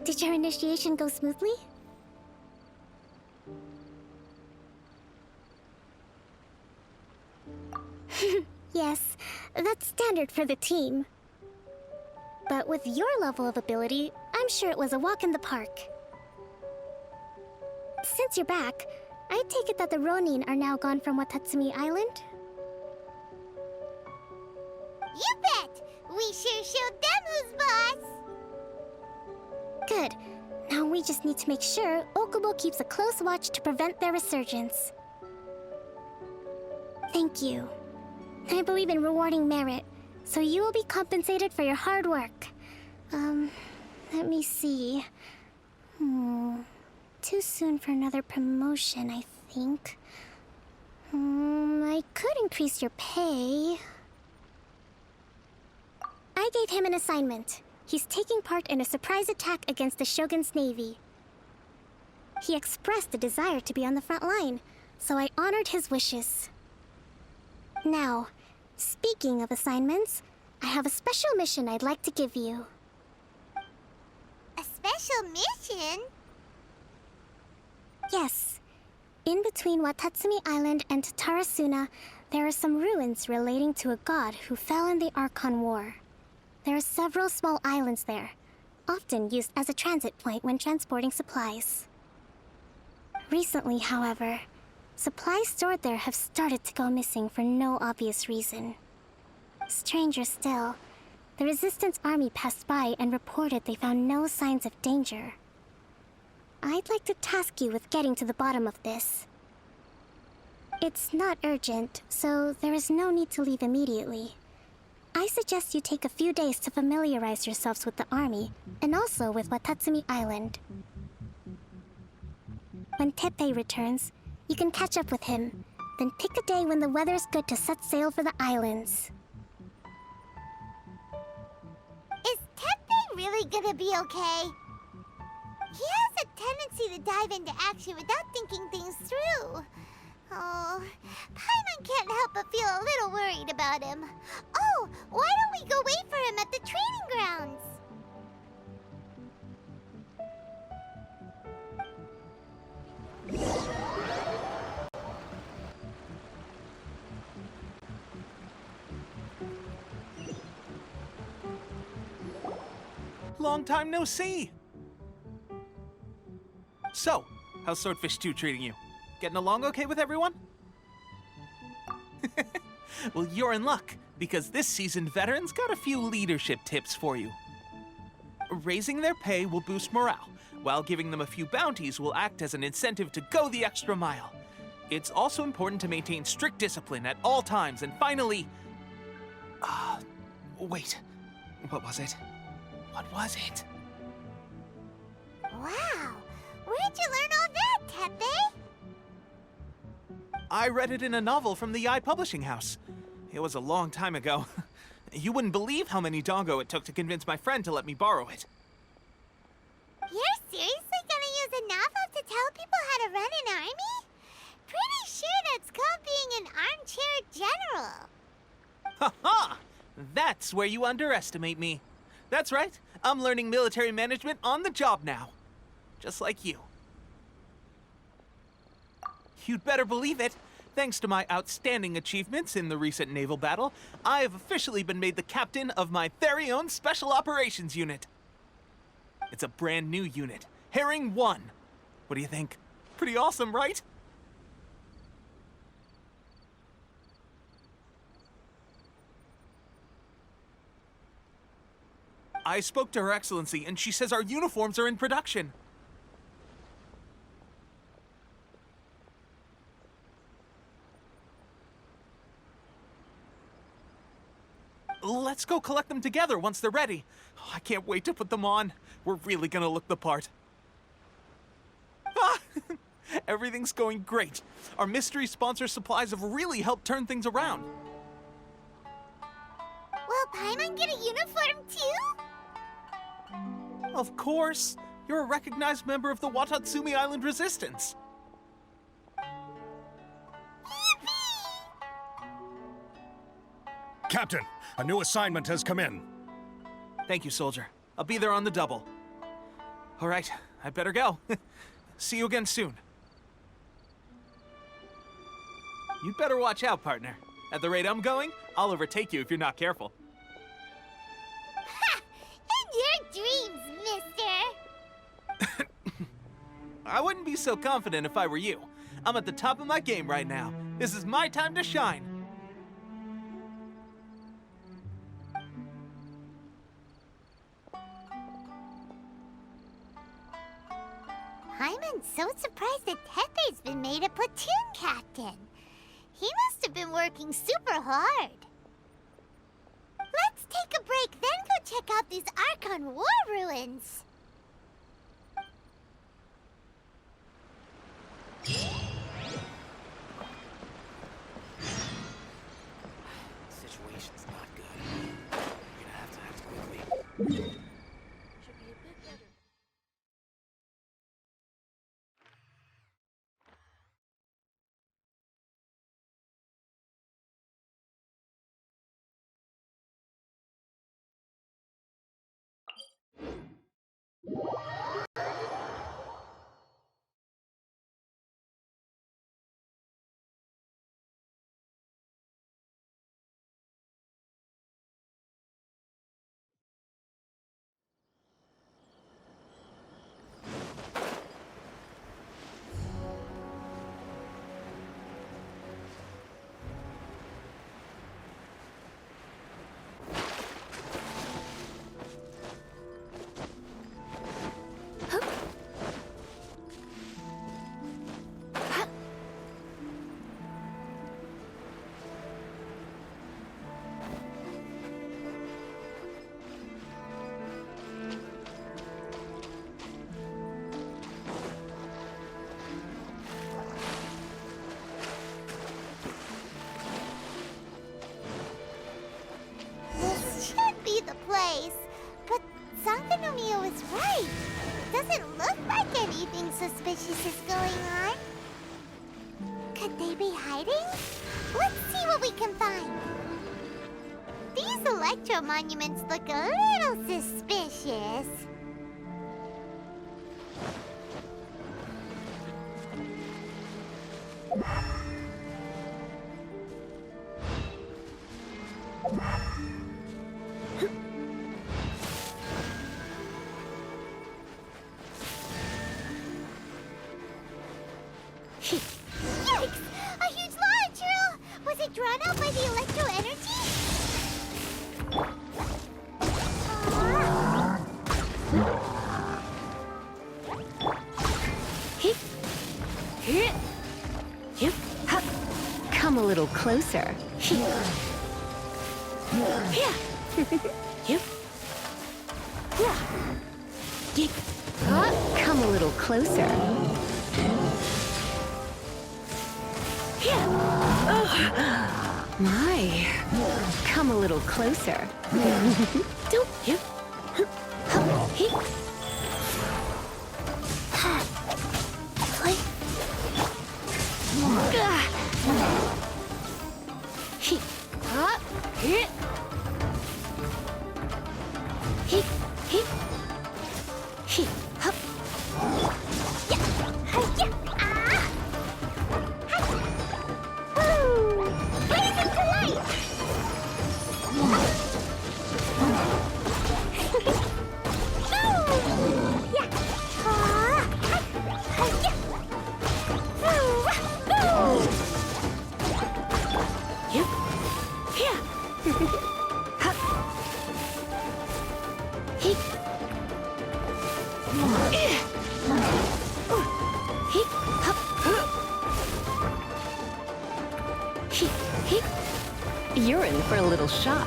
Did your initiation go smoothly? Yes, that's standard for the team. But with your level of ability, I'm sure it was a walk in the park. Since you're back, I take it that the Ronin are now gone from Watatsumi Island? You bet! We sure showed them who's boss! Good. Now we just need to make sure Okubo keeps a close watch to prevent their resurgence. Thank you. I believe in rewarding merit, so you will be compensated for your hard work. Let me see. Too soon for another promotion, I think. I could increase your pay. I gave him an assignment. He's taking part in a surprise attack against the Shogun's navy. He expressed a desire to be on the front line, so I honored his wishes. Now, speaking of assignments, I have a special mission I'd like to give you. A special mission? Yes. In between Watatsumi Island and Tatarasuna, there are some ruins relating to a god who fell in the Archon War. There are several small islands there, often used as a transit point when transporting supplies. Recently, however, supplies stored there have started to go missing for no obvious reason. Stranger still, the Resistance army passed by and reported they found no signs of danger. I'd like to task you with getting to the bottom of this. It's not urgent, so there is no need to leave immediately. I suggest you take a few days to familiarize yourselves with the army, and also with Watatsumi Island. When Teppei returns, you can catch up with him, then pick a day when the weather's good to set sail for the islands. Is Teppei really gonna be okay? He has a tendency to dive into action without thinking things through. Oh, Paimon can't help but feel a little worried about him. Oh, why don't we go wait for him at the training grounds? Long time no see! So, how's Swordfish 2 treating you? Getting along okay with everyone? Well, you're in luck, because this seasoned veteran's got a few leadership tips for you. Raising their pay will boost morale, while giving them a few bounties will act as an incentive to go the extra mile. It's also important to maintain strict discipline at all times, and finally... wait. What was it? What was it? Wow, where'd you learn all that, Teppei? I read it in a novel from the Eye Publishing House. It was a long time ago. You wouldn't believe how many doggo it took to convince my friend to let me borrow it. You're seriously gonna use a novel to tell people how to run an army? Pretty sure that's called being an armchair general. Ha ha! That's where you underestimate me. That's right, I'm learning military management on the job now. Just like you. You'd better believe it. Thanks to my outstanding achievements in the recent naval battle, I have officially been made the captain of my very own Special Operations Unit. It's a brand new unit, Herring 1. What do you think? Pretty awesome, right? I spoke to Her Excellency, and she says our uniforms are in production. Let's go collect them together once they're ready. Oh, I can't wait to put them on. We're really gonna look the part. Ah! Everything's going great. Our mystery sponsor supplies have really helped turn things around. Will Paimon get a uniform too? Of course. You're a recognized member of the Watatsumi Island Resistance. Captain, a new assignment has come in. Thank you, soldier. I'll be there on the double. All right, I better go. See you again soon. You'd better watch out, partner. At the rate I'm going, I'll overtake you if you're not careful. Ha! In your dreams, mister! I wouldn't be so confident if I were you. I'm at the top of my game right now. This is my time to shine. I'm so surprised that Tepe's been made a platoon captain. He must have been working super hard. Let's take a break, then go check out these Archon War ruins. Situation's not good. We're gonna have to act quickly. Should be a bit better. This should be the place. But Sankanomio is right. Doesn't look like anything suspicious is going on. Could they be hiding? Let's see what we can find. These electro monuments look a little suspicious. Yikes! A huge lava drill! Was it drawn out by the electro energy? Come a little closer. Come a little closer. My, come a little closer. Don't you? You're in for a little shock.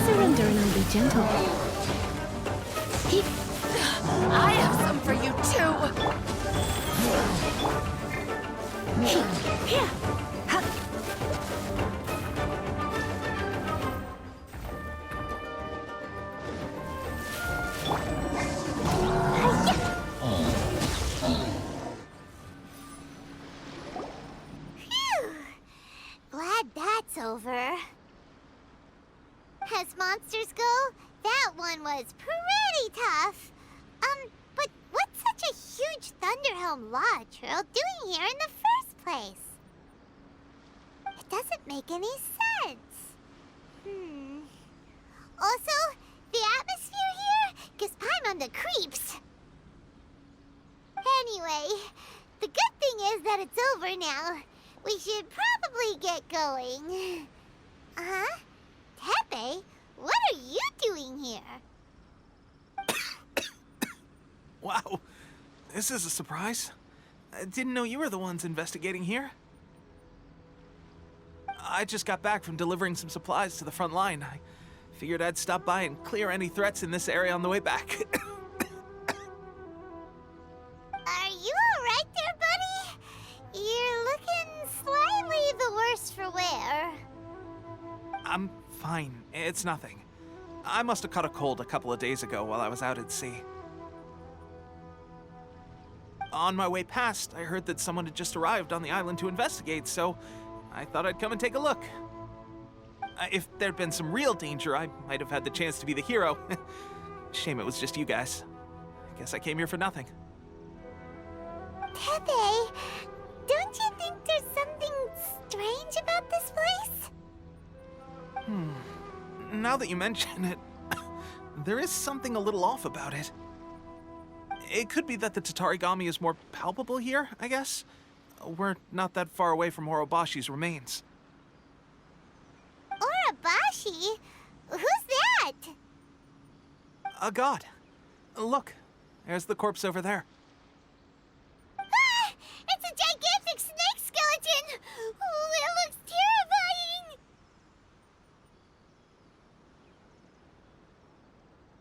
Surrender and I'll be gentle. I have some for you too. as monsters go, that one was pretty tough. But what's such a huge Thunderhelm Lodge Earl doing here in the first place? It doesn't make any sense. Also, the atmosphere here gives Paimon the creeps. Anyway, the good thing is that it's over now. We should probably get going. Huh? Tepe, what are you doing here? Wow, this is a surprise. I didn't know you were the ones investigating here. I just got back from delivering some supplies to the front line. I figured I'd stop by and clear any threats in this area on the way back. Are you alright there, buddy? You're looking slightly the worse for wear. I'm fine. It's nothing. I must have caught a cold a couple of days ago while I was out at sea. On my way past, I heard that someone had just arrived on the island to investigate, so I thought I'd come and take a look. If there'd been some real danger, I might have had the chance to be the hero. Shame it was just you guys. Guess I came here for nothing. Tepe, don't you think there's something strange about this place? Now that you mention it, there is something a little off about it. It could be that the Tatarigami is more palpable here, I guess. We're not that far away from Orobashi's remains. Orobashi? Who's that? A god. Look, there's the corpse over there. Ah! It's a gigantic snake skeleton! Oh, it looks terrifying!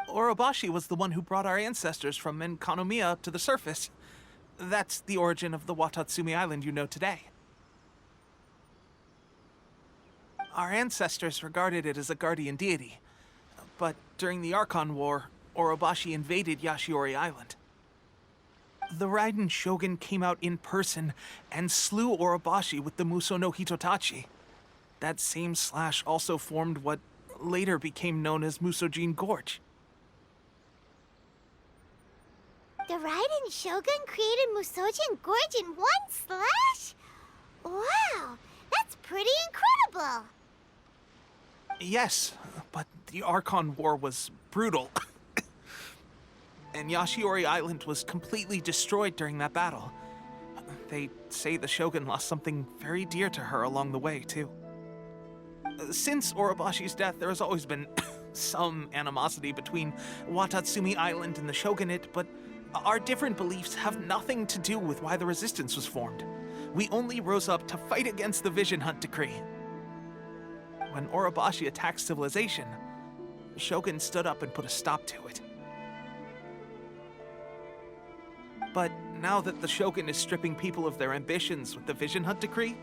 Orobashi was the one who brought our ancestors from Enkanomiya up to the surface. That's the origin of the Watatsumi Island you know today. Our ancestors regarded it as a guardian deity, but during the Archon War, Orobashi invaded Yashiori Island. The Raiden Shogun came out in person and slew Orobashi with the Muso no Hitotachi. That same slash also formed what later became known as Musojin Gorge. The Raiden Shogun created Musojin Gorge in one slash? Wow, that's pretty incredible! Yes, but the Archon War was brutal. And Yashiori Island was completely destroyed during that battle. They say the Shogun lost something very dear to her along the way, too. Since Orobashi's death, there has always been some animosity between Watatsumi Island and the Shogunate, but our different beliefs have nothing to do with why the resistance was formed. We only rose up to fight against the Vision Hunt Decree. When Orobashi attacked civilization, the Shogun stood up and put a stop to it. But now that the Shogun is stripping people of their ambitions with the Vision Hunt Decree,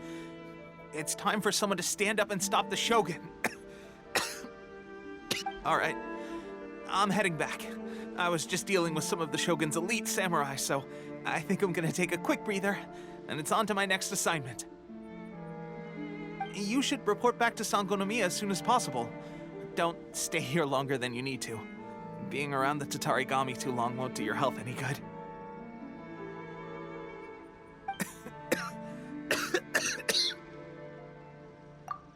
it's time for someone to stand up and stop the Shogun. All right, I'm heading back. I was just dealing with some of the Shogun's elite samurai, so I think I'm gonna take a quick breather, and it's on to my next assignment. You should report back to Sangonomiya as soon as possible. Don't stay here longer than you need to. Being around the Tatarigami too long won't do your health any good.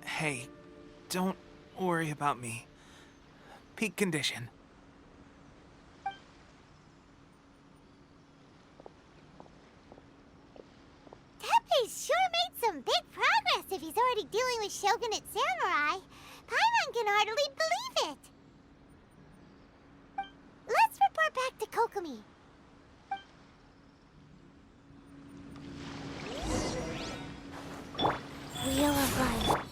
Hey, don't worry about me. Peak condition. Tepe's sure made some big progress if he's already dealing with Shogunate samurai. Paimon can hardly believe it. Let's report back to Kokomi. Wheel of Life.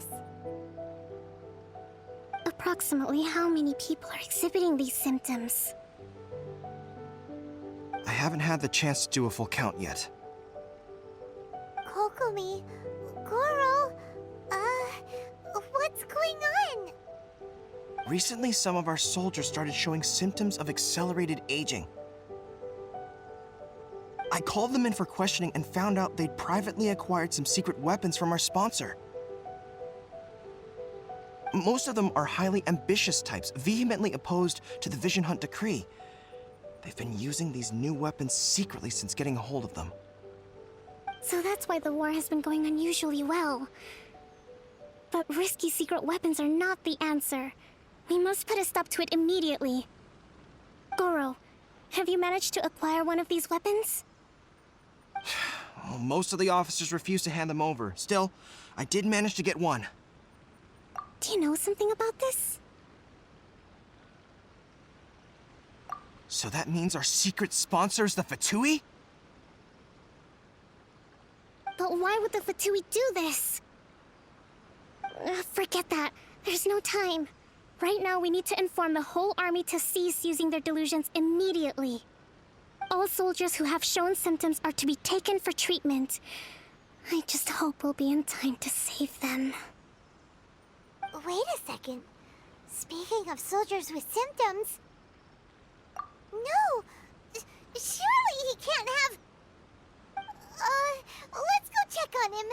this? Approximately how many people are exhibiting these symptoms? I haven't had the chance to do a full count yet. Kokomi, Goro, what's going on? Recently, some of our soldiers started showing symptoms of accelerated aging. I called them in for questioning and found out they'd privately acquired some secret weapons from our sponsor. Most of them are highly ambitious types, vehemently opposed to the Vision Hunt decree. They've been using these new weapons secretly since getting a hold of them. So that's why the war has been going unusually well. But risky secret weapons are not the answer. We must put a stop to it immediately. Goro, have you managed to acquire one of these weapons? Well, most of the officers refused to hand them over. Still, I did manage to get one. Do you know something about this? So that means our secret sponsor is the Fatui? But why would the Fatui do this? Forget that. There's no time. Right now, we need to inform the whole army to cease using their delusions immediately. All soldiers who have shown symptoms are to be taken for treatment. I just hope we'll be in time to save them. Wait a second. Speaking of soldiers with symptoms... No! Surely he can't have... let's go check on him.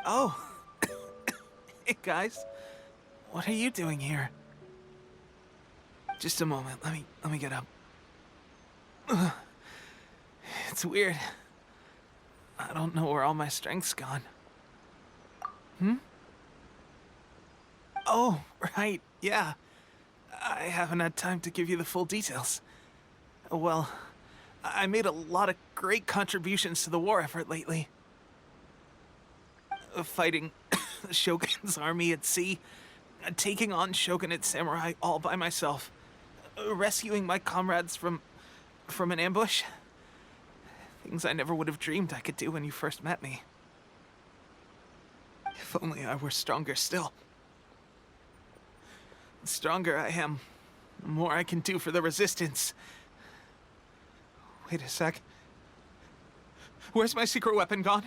Oh. Hey, guys. What are you doing here? Just a moment. Let me get up. Ugh. It's weird. I don't know where all my strength's gone. Oh, right. Yeah. I haven't had time to give you the full details. Well, I made a lot of great contributions to the war effort lately. Fighting the Shogun's army at sea, taking on Shogunate samurai all by myself, rescuing my comrades from an ambush. Things I never would have dreamed I could do when you first met me. If only I were stronger still. The stronger I am, the more I can do for the Resistance. Wait a sec. Where's my secret weapon gone?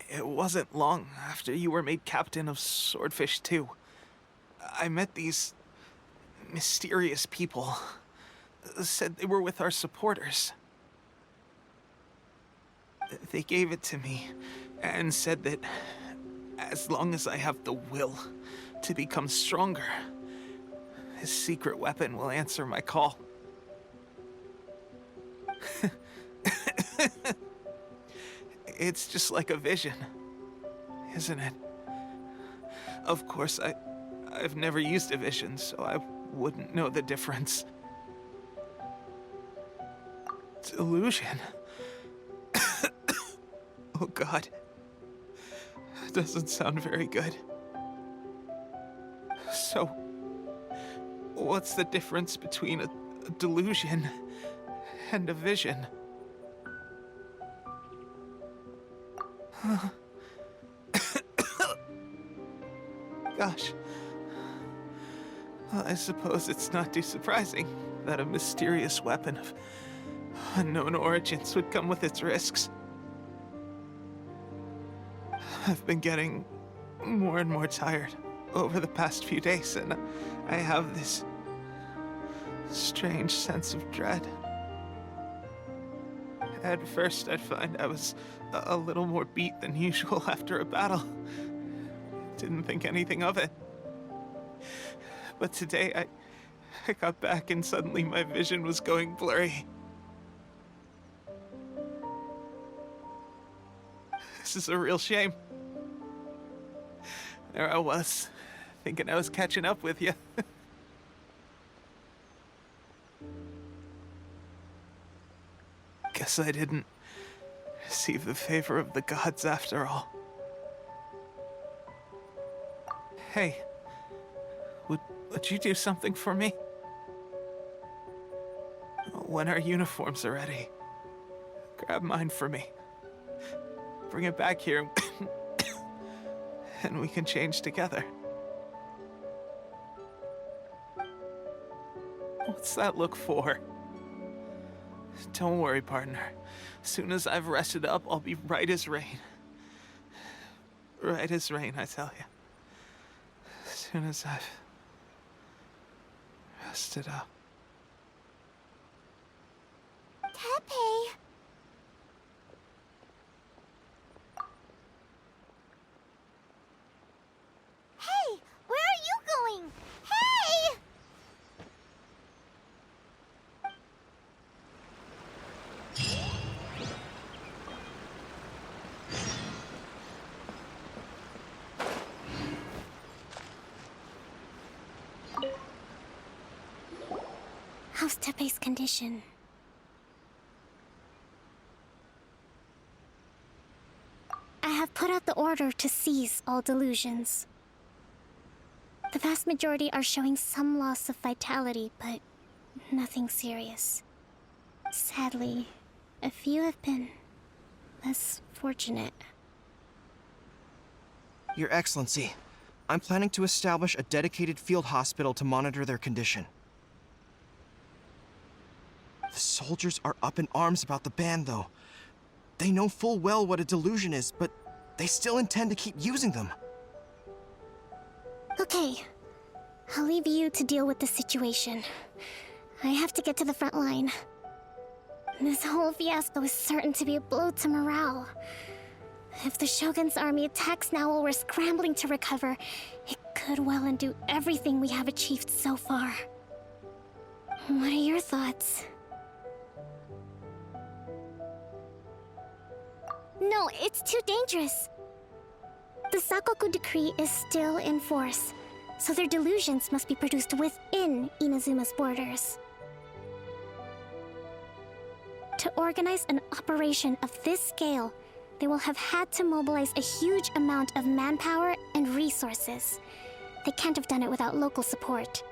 It wasn't long after you were made captain of Swordfish 2. I met these mysterious people. Said they were with our supporters. They gave it to me and said that as long as I have the will to become stronger, this secret weapon will answer my call. It's just like a vision, isn't it? Of course, I've never used a vision, so I wouldn't know the difference. Delusion. Oh God. Doesn't sound very good. So, what's the difference between a delusion and a vision? Gosh, Well, I suppose it's not too surprising that a mysterious weapon of unknown origins would come with its risks. I've been getting more and more tired over the past few days, and I have this strange sense of dread. At first, I'd find I was a little more beat than usual after a battle. Didn't think anything of it. But today, I got back and suddenly my vision was going blurry. This is a real shame. There I was, thinking I was catching up with you. Guess I didn't receive the favor of the gods after all. Hey, would you do something for me? When our uniforms are ready, grab mine for me. Bring it back here, and we can change together. What's that look for? Don't worry, partner. As soon as I've rested up, I'll be right as rain. Right as rain, I tell you. As soon as I've rested up. Tepe! Hey! Where are you going? Hey! How's Tepe's condition? I have put out the order to seize all delusions. The vast majority are showing some loss of vitality, but nothing serious. Sadly, a few have been less fortunate. Your Excellency, I'm planning to establish a dedicated field hospital to monitor their condition. The soldiers are up in arms about the ban, though. They know full well what a delusion is, but they still intend to keep using them. Okay, I'll leave you to deal with the situation. I have to get to the front line. This whole fiasco is certain to be a blow to morale. If the Shogun's army attacks now while we're scrambling to recover, it could well undo everything we have achieved so far. What are your thoughts? No, it's too dangerous. The Sakoku decree is still in force, so their delusions must be produced within Inazuma's borders. To organize an operation of this scale, they will have had to mobilize a huge amount of manpower and resources. They can't have done it without local support.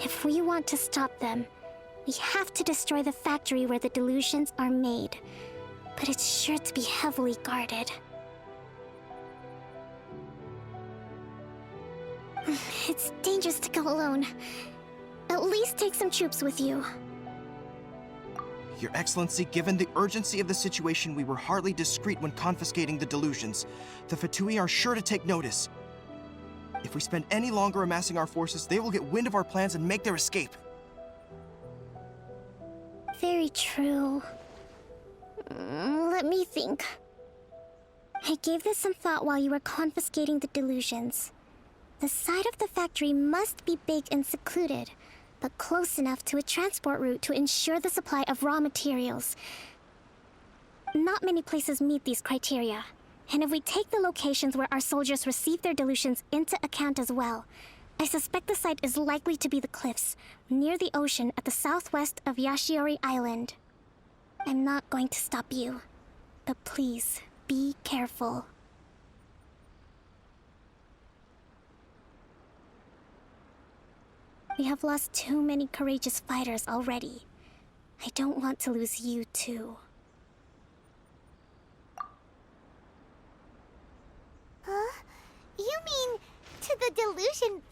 If we want to stop them, we have to destroy the factory where the delusions are made. But it's sure to be heavily guarded. It's dangerous to go alone. At least take some troops with you. Your Excellency, given the urgency of the situation, we were hardly discreet when confiscating the delusions. The Fatui are sure to take notice. If we spend any longer amassing our forces, they will get wind of our plans and make their escape. Very true. Let me think. I gave this some thought while you were confiscating the delusions. The side of the factory must be big and secluded, but close enough to a transport route to ensure the supply of raw materials. Not many places meet these criteria, and if we take the locations where our soldiers receive their delusions into account as well, I suspect the site is likely to be the cliffs, near the ocean at the southwest of Yashiori Island. I'm not going to stop you, but please, be careful. We have lost too many courageous fighters already. I don't want to lose you too. Huh? You mean to the delusion